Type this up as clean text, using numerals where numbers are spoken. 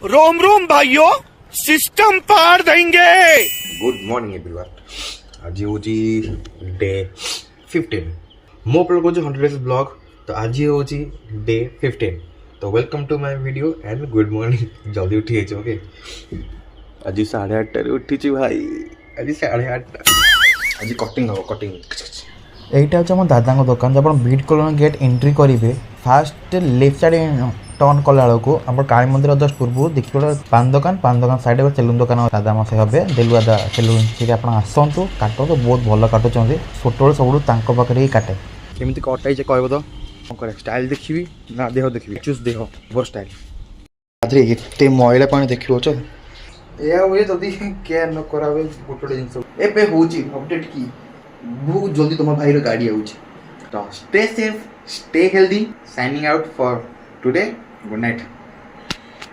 रोम रोम भाइयों, सिस्टम पार देंगे। Good morning everyone. आज होची डे 15 मो अपलोड को 100 डेज ब्लॉग। तो आज होची डे 15। तो welcome to my video and good morning. जल्दी उठी है ओके। आज 8:30 उठी भाई। आज 8:30 आज कटिंग हो कटिंग। এইটা হচ্ছে আমার দাদাଙ୍କ দোকান। যখন বিট কলোনি গেট এন্ট্রি କରିବେ ফার্স্ট লেফট সাইড ଟର୍ନ କଲା ବେଳକୁ ଆମର କାଳୀ ମନ୍ଦିର ଜଷ୍ଟ ପୂର୍ବରୁ ଦେଖିବେ ଗୋଟେ ପାନ ଦୋକାନ ସାଇଡ଼୍ ଗୋଟେ ସେଲୁନ୍ ଦୋକାନ ଦାଦା ମଶେ ହେବେ ଦେଲୁଆଦା ସେଲୁନ୍। ସେଠି ଆପଣ ଆସନ୍ତୁ, କାଟନ୍ତୁ, ବହୁତ ଭଲ କାଟୁଛନ୍ତି। ଛୋଟବେଳେ ସବୁଠୁ ତାଙ୍କ ପାଖରେ ହିଁ କାଟେ। କେମିତି କଟା ହେଇଛି କହିବ ତ? କ'ଣ କରିବା? ଷ୍ଟାଇଲ୍ ଦେଖିବି ନା ଦେହ ଦେଖିବି? ଚୁଜ୍ ଦେହ ଓଭର ଷ୍ଟାଇଲ୍। ଆରେ ଏତେ ମଇଳା ପାଣି ଦେଖିବ ଚ ଏହା ହୁଏ ଯଦି କେୟାର ନ କରାହୁଏ ଗୋଟେ ଗୋଟେ ଜିନିଷ। ଏବେ ହେଉଛି ଅପଡେଟ୍ କି ବହୁତ ଜଲ୍ଦି ତୁମ ଭାଇର ଗାଡ଼ି ଆଉଛି। ତ stay safe, stay healthy, signing out for today. Good night.